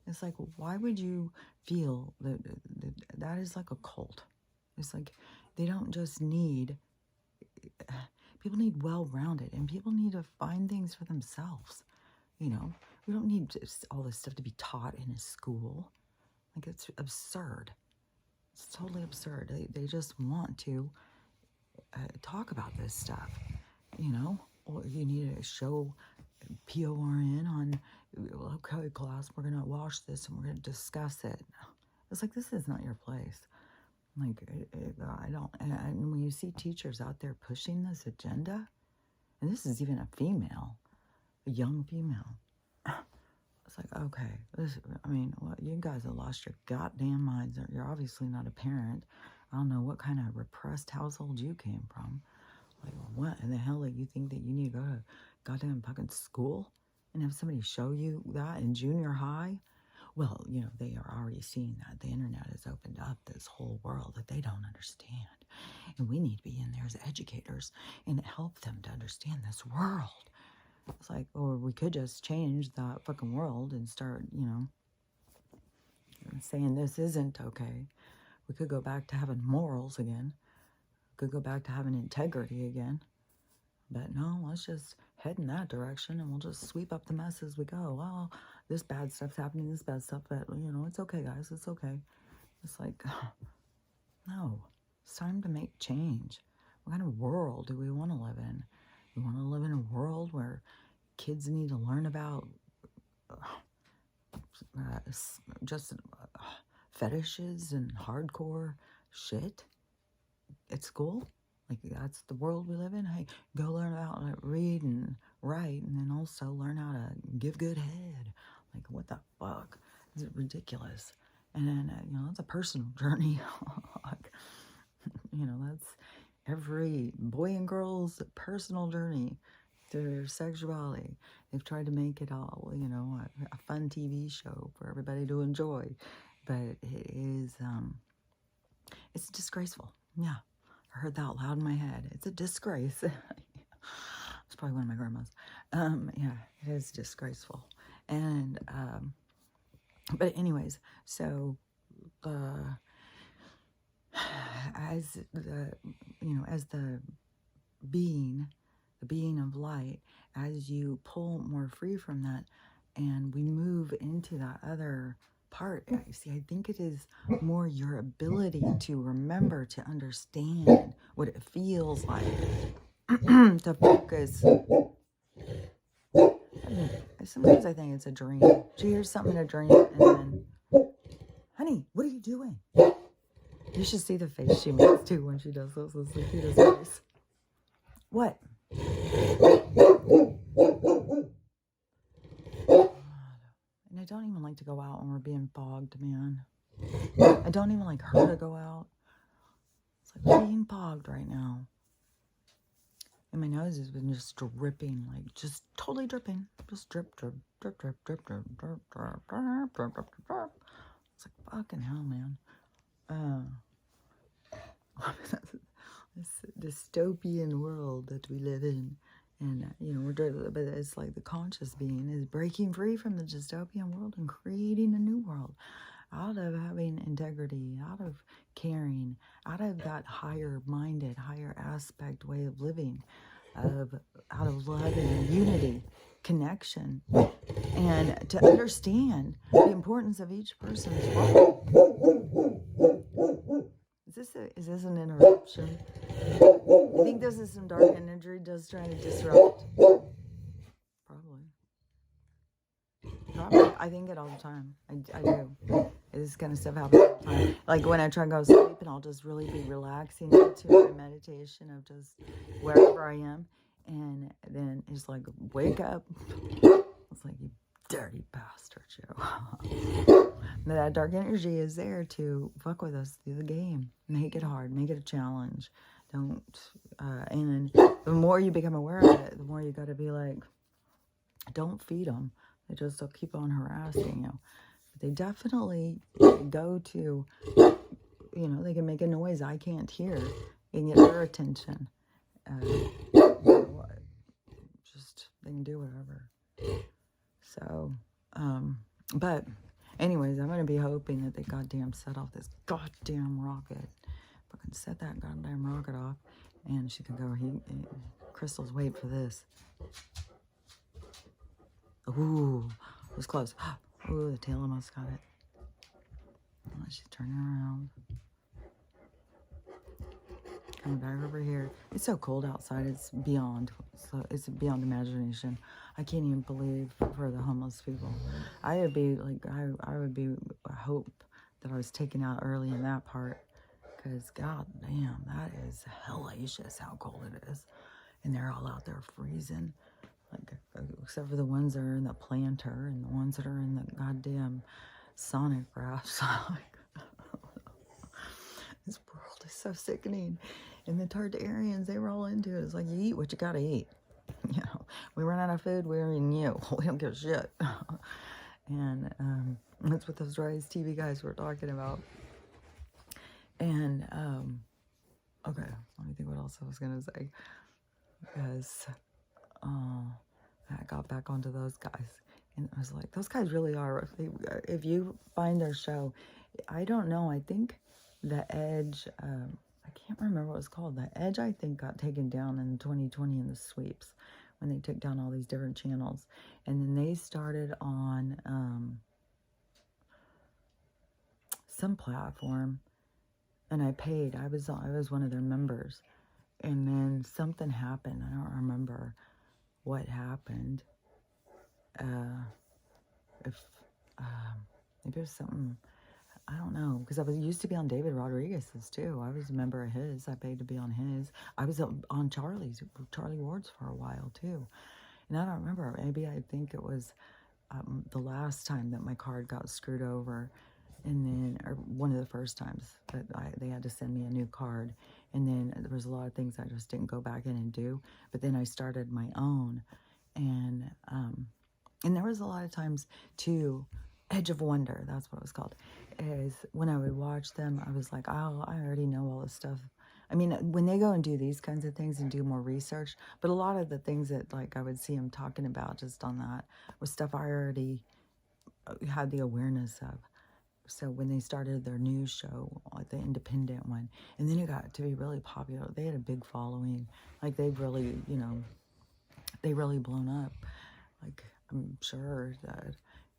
It's like, why would you feel that is like a cult? It's like they don't just need, people need well-rounded, and people need to find things for themselves. You know, we don't need just all this stuff to be taught in a school. Like, it's absurd. It's totally absurd. They just want to talk about this stuff, you know? Or you need to show PORN on, okay, class, we're going to watch this and we're going to discuss it. It's like, this is not your place. Like, I don't, and when you see teachers out there pushing this agenda, and this is even a female, a young female, it's like, okay, I mean, well, you guys have lost your goddamn minds. You're obviously not a parent. I don't know what kind of repressed household you came from. Like, what in the hell do you think that you need to go to goddamn fucking school and have somebody show you that in junior high? Well, you know, they are already seeing that. The internet has opened up this whole world that they don't understand. And we need to be in there as educators and help them to understand this world. It's like, or we could just change that fucking world and start, you know, saying this isn't okay. We could go back to having morals again. We could go back to having integrity again. But no, let's just head in that direction and we'll just sweep up the mess as we go. Well, this bad stuff's happening, this bad stuff, but, you know, it's okay, guys, it's okay. It's like, no, it's time to make change. What kind of world do we want to live in? We want to live in a world where kids need to learn about just fetishes and hardcore shit at school? Like, that's the world we live in? Hey, go learn how to read and write, and then also learn how to give good head. Like, what the fuck? Is it ridiculous? And then, you know, that's a personal journey. Like, you know, that's every boy and girl's personal journey through their sexuality. They've tried to make it all, you know, a fun TV show for everybody to enjoy. But it is, it's disgraceful. Yeah. I heard that out loud in my head. It's a disgrace. It's probably one of my grandmas. Yeah, it is disgraceful. And, but anyways, so, as the, you know, as the being of light, as you pull more free from that and we move into that other part, see, I think it is more your ability to remember, to understand what it feels like to focus. Sometimes I think it's a dream. She hears something in a dream and then, honey, what are you doing? You should see the face she makes too when she does this. It's the cutest face. What? And I don't even like to go out when we're being fogged, man. I don't even like her to go out. It's like we're being fogged right now. And my nose has been just dripping, like just totally dripping. Just drip, drip, drip, drip, drip, drip, drip, drip, drip, drip, drip, drip. It's like fucking hell, man. This dystopian world that we live in. And, you know, but it's like the conscious being is breaking free from the dystopian world and creating a new world. out of having integrity, out of caring, out of that higher minded, higher aspect way of living, of out of love and unity, connection, and to understand the importance of each person's role. Is this an interruption? I think this is some dark energy just trying to disrupt. Probably. I think it all the time. I do. This kind of stuff happens all the time. Like when I try to go to sleep and I'll just really be relaxing into my meditation of just wherever I am. And then it's like, wake up. It's like, you dirty bastard, Joe. That dark energy is there to fuck with us through the game. Make it hard. Make it a challenge. Don't. And the more you become aware of it, the more you got to be like, don't feed them. They just will keep on harassing you. But they definitely go to, they can make a noise I can't hear and get their attention. Just, they can do whatever. So, but anyways, I'm going to be hoping that they goddamn set off this goddamn rocket. Fucking set that goddamn rocket off. And she can go, Crystal's wait for this. Ooh, it was close. Ooh, the tail almost got it. She's turning around. Coming back over here. It's so cold outside. It's beyond. It's beyond imagination. I can't even believe for the homeless people. I would be like, I hope that I was taken out early in that part. Because, god damn, that is hellacious how cold it is. And they're all out there freezing. Like, except for the ones that are in the planter and the ones that are in the goddamn sonic graphs. This world is so sickening. And the Tartarians, they were all into it. It's like, you eat what you gotta eat. We run out of food, we're in you. We don't give a shit. And that's what those Rise TV guys were talking about. And, okay, let me think what else I was gonna say. Because, I got back onto those guys. And I was like, those guys really are. If you find their show, I don't know. I think The Edge, I can't remember what it was called. The Edge, I think, got taken down in 2020 in the sweeps when they took down all these different channels. And then they started on some platform. And I paid. I was one of their members. And then something happened. I don't remember what happened. Maybe it was something, I don't know, because I used to be on David Rodriguez's too. I was a member of his. I paid to be on his. I was on Charlie Ward's for a while too. And I don't remember. Maybe I think it was the last time that my card got screwed over. And then, or one of the first times that they had to send me a new card. And then there was a lot of things I just didn't go back in and do. But then I started my own. And there was a lot of times, too, Edge of Wonder, that's what it was called, is when I would watch them, I was like, oh, I already know all this stuff. I mean, when they go and do these kinds of things and do more research, but a lot of the things that, like, I would see them talking about just on that was stuff I already had the awareness of. So when they started their news show, like the independent one, and then it got to be really popular, they had a big following. Like, they've really, they really blown up. Like, I'm sure that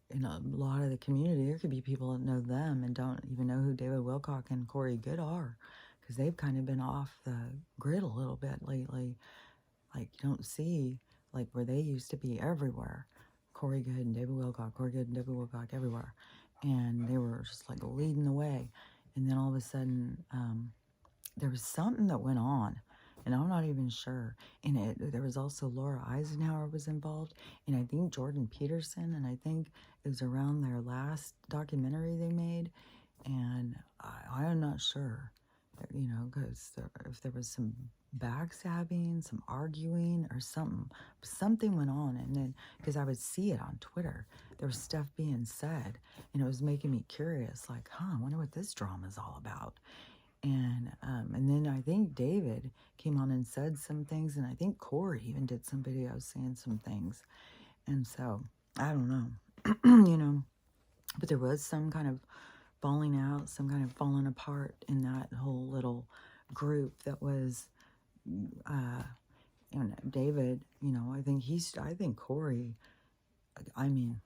in a lot of the community, there could be people that know them and don't even know who David Wilcock and Corey Good are, because they've kind of been off the grid a little bit lately. Like, you don't see, like, where they used to be everywhere. Corey Good and David Wilcock, Corey Good and David Wilcock everywhere. And they were just, like, leading the way. And then all of a sudden, there was something that went on. And I'm not even sure. And there was also Laura Eisenhower was involved. And I think Jordan Peterson. And I think it was around their last documentary they made. And I'm not sure, because if there was some backstabbing, some arguing or something went on. And then, because I would see it on Twitter, there was stuff being said. And it was making me curious, like, I wonder what this drama is all about. And then I think David came on and said some things, and I think Corey even did some videos saying some things. And so, I don't know, but there was some kind of falling out, some kind of falling apart in that whole little group that was, and David, I think Corey, I mean,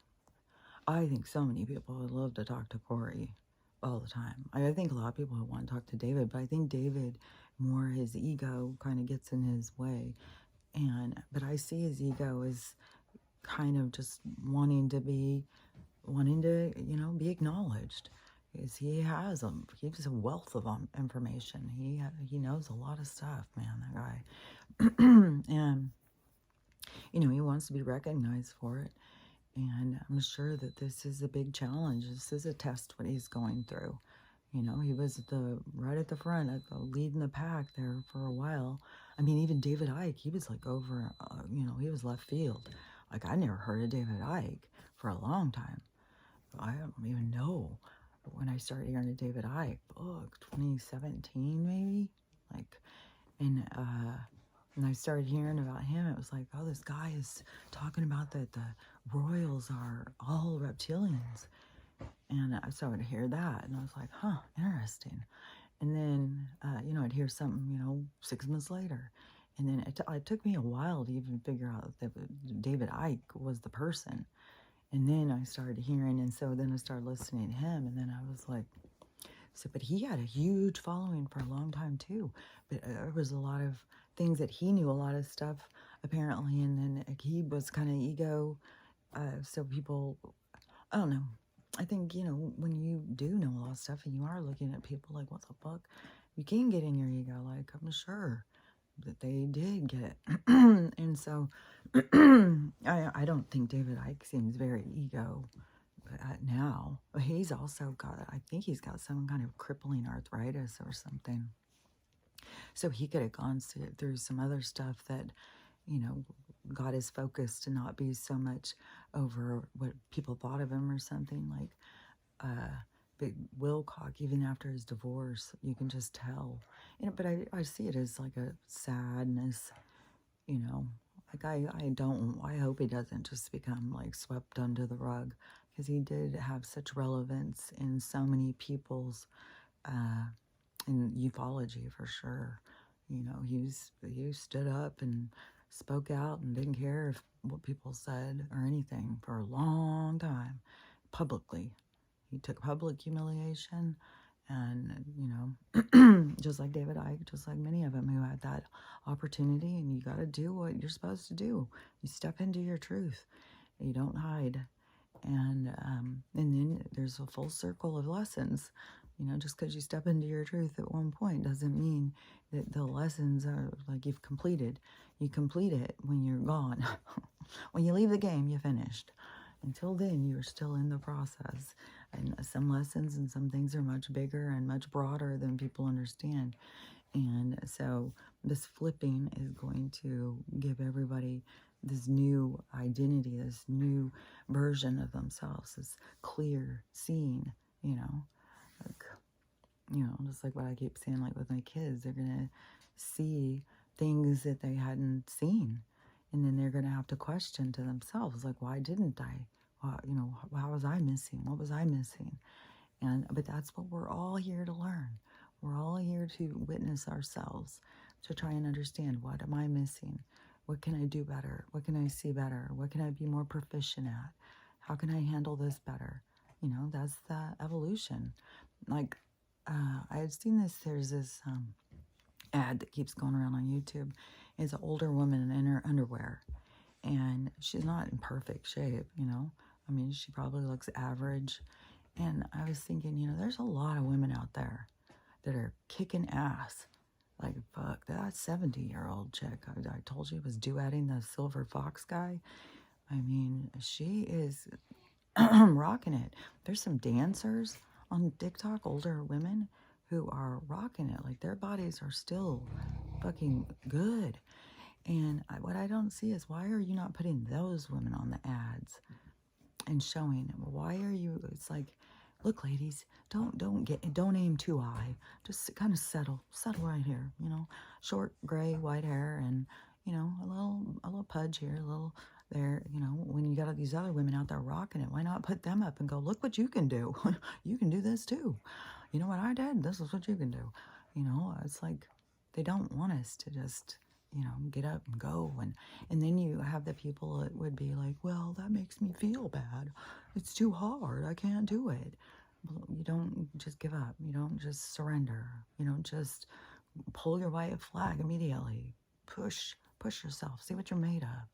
I think so many people would love to talk to Corey all the time. I think a lot of people would want to talk to David, but I think David, more his ego kind of gets in his way. But I see his ego as kind of just wanting to, be acknowledged. Because he's a wealth of information. He knows a lot of stuff, man, that guy. And, he wants to be recognized for it. And I'm sure that this is a big challenge. This is a test what he's going through. He was right at the front, leading the pack there for a while. I mean, even David Icke, he was like over, he was left field. Like, I never heard of David Icke for a long time. I don't even know when I started hearing of David Icke. 2017 maybe? And I started hearing about him. It was like, oh, this guy is talking about that the royals are all reptilians. And so I would hear that, and I was like, huh, interesting. And then, I'd hear something, 6 months later. And then it took me a while to even figure out that David Icke was the person. And then I started hearing, and so then I started listening to him, and then I was like, but he had a huge following for a long time too. But there was a lot of things that he knew, a lot of stuff apparently, and then he was kind of ego. So people, I don't know. I think, when you do know a lot of stuff and you are looking at people like, what the fuck? You can get in your ego. Like, I'm sure that they did get it. And so I don't think David Icke seems very ego now. He's also I think he's got some kind of crippling arthritis or something. So he could have gone through some other stuff that, got his focus to not be so much over what people thought of him or something. Like, but Wilcock, even after his divorce, you can just tell. But I see it as like a sadness, like I hope he doesn't just become like swept under the rug, because he did have such relevance in so many people's, in ufology for sure. He stood up and spoke out and didn't care if what people said or anything for a long time, publicly. He took public humiliation, and, just like David Icke, just like many of them who had that opportunity, and you got to do what you're supposed to do. You step into your truth. You don't hide. And then there's a full circle of lessons. Just because you step into your truth at one point doesn't mean that the lessons are like you've completed. You complete it when you're gone. When you leave the game, you finished. Until then, you're still in the process. And some lessons and some things are much bigger and much broader than people understand. And so this flipping is going to give everybody this new identity, this new version of themselves, this clear seeing, just like what I keep saying, like with my kids, they're going to see things that they hadn't seen. And then they're going to have to question to themselves, like, why didn't I? How was I missing? What was I missing? But that's what we're all here to learn. We're all here to witness ourselves, to try and understand, what am I missing? What can I do better? What can I see better? What can I be more proficient at? How can I handle this better? That's the evolution. Like, I had seen this, there's this ad that keeps going around on YouTube. It's an older woman in her underwear, and she's not in perfect shape, I mean, she probably looks average. And I was thinking, there's a lot of women out there that are kicking ass. Like, fuck, that 70-year-old chick I told you was duetting the Silver Fox guy. I mean, she is rocking it. There's some dancers on TikTok, older women, who are rocking it. Like, their bodies are still fucking good. And what I don't see is, why are you not putting those women on the ads and showing? Why are you? It's like, look, ladies, don't aim too high. Just kind of settle right here. Short gray white hair, and a little pudge here, a little there. When you got of these other women out there rocking it. Why not put them up and go, look what you can do. You can do this too. You know what I did? This is what you can do. You know, it's like they don't want us to just, you know, get up and go. And then you have the people that would be like, well, that makes me feel bad. It's too hard. I can't do it. Well, you don't just give up. You don't just surrender. You don't just pull your white flag immediately. Push yourself. See what you're made of.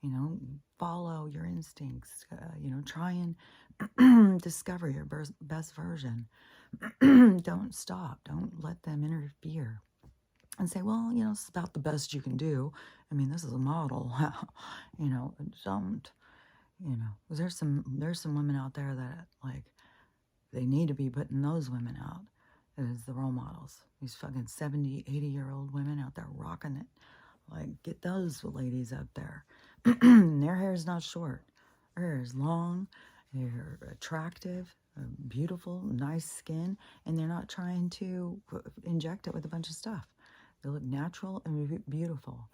You know, follow your instincts. You know, try and discover your best version. Don't stop. Don't let them interfere and say, well, you know, it's about the best you can do. I mean, this is a model. You know, don't, you know, there's some women out there that, like, they need to be putting those women out as the role models. These fucking 70, 80-year-old women out there rocking it. Like, get those ladies up there. Their hair is not short. Their hair is long. They're attractive, beautiful, nice skin, and they're not trying to inject it with a bunch of stuff. They look natural and beautiful.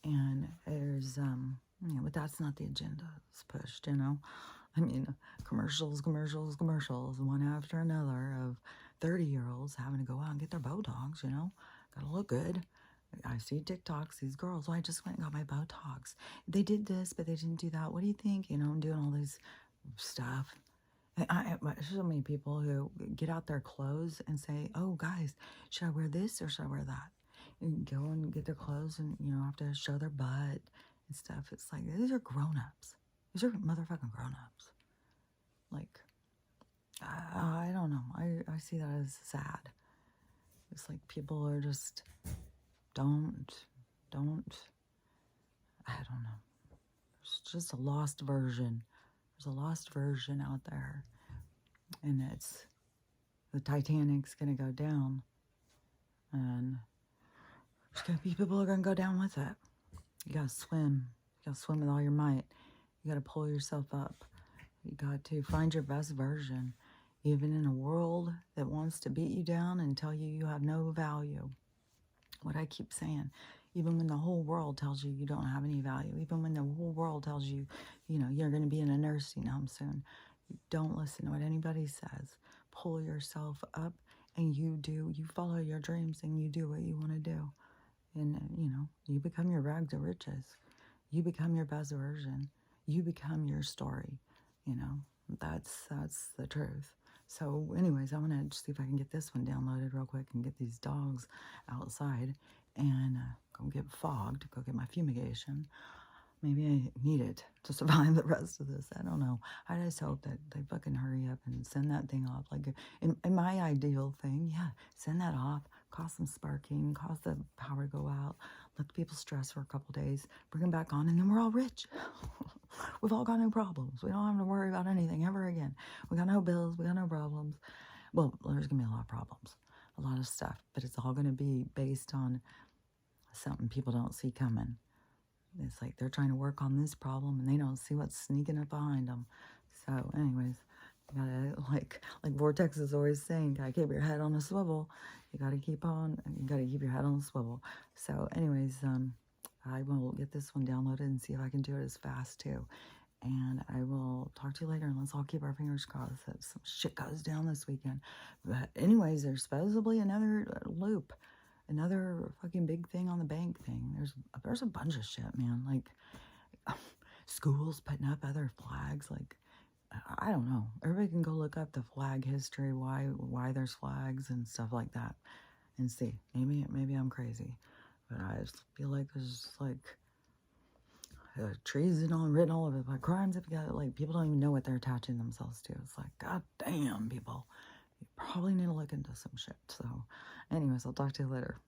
And there's, you know, but that's not the agenda that's pushed, you know. I mean, commercials, one after another of 30-year-olds having to go out and get their Botox, you know. Gotta look good. I see TikToks, these girls, well, I just went and got my Botox. They did this, but they didn't do that. What do you think? You know, I'm doing all this stuff. So many people who get out their clothes and say, oh, guys, should I wear this or should I wear that? And go and get their clothes and, you know, have to show their butt and stuff. It's like, these are grown-ups. These are motherfucking grown-ups. Like, I don't know. I see that as sad. It's like people are just, don't, I don't know. It's just a lost version. There's a lost version out there. And it's, the Titanic's going to go down. And there's going to be people who are going to go down with it. You got to swim. You got to swim with all your might. You got to pull yourself up. You got to find your best version. Even in a world that wants to beat you down and tell you you have no value. What I keep saying. Even when the whole world tells you you don't have any value. Even when the whole world tells you, you know, you're going to be in a nursing home soon. Don't listen to what anybody says. Pull yourself up and you follow your dreams and you do what you want to do. And, you know, you become your rags to riches. You become your best version. You become your story. You know, that's the truth. So anyways, I want to see if I can get this one downloaded real quick and get these dogs outside and go get fogged, go get my fumigation. Maybe I need it to survive the rest of this. I don't know. I just hope that they fucking hurry up and send that thing off. Like, in my ideal thing, yeah, send that off, cause some sparking, cause the power to go out, let the people stress for a couple days, bring them back on, and then we're all rich. We've all got no problems. We don't have to worry about anything ever again. We got no bills. We got no problems. Well, there's going to be a lot of problems, a lot of stuff, but it's all going to be based on something people don't see coming. It's like they're trying to work on this problem and they don't see what's sneaking up behind them. So anyways, you gotta, like Vortex is always saying, gotta keep your head on a swivel. You gotta keep your head on a swivel. So anyways, I will get this one downloaded and see if I can do it as fast too. And I will talk to you later, and let's all keep our fingers crossed that some shit goes down this weekend. But anyways, there's supposedly another loop. Another fucking big thing on the bank thing. There's a bunch of shit, man. Like, schools putting up other flags. Like, I don't know. Everybody can go look up the flag history, why there's flags and stuff like that, and see. Maybe I'm crazy, but I just feel like there's like treason written all over it. Like crimes, if you got it, like people don't even know what they're attaching themselves to. It's like, god damn, people. You probably need to look into some shit. So, anyways, I'll talk to you later.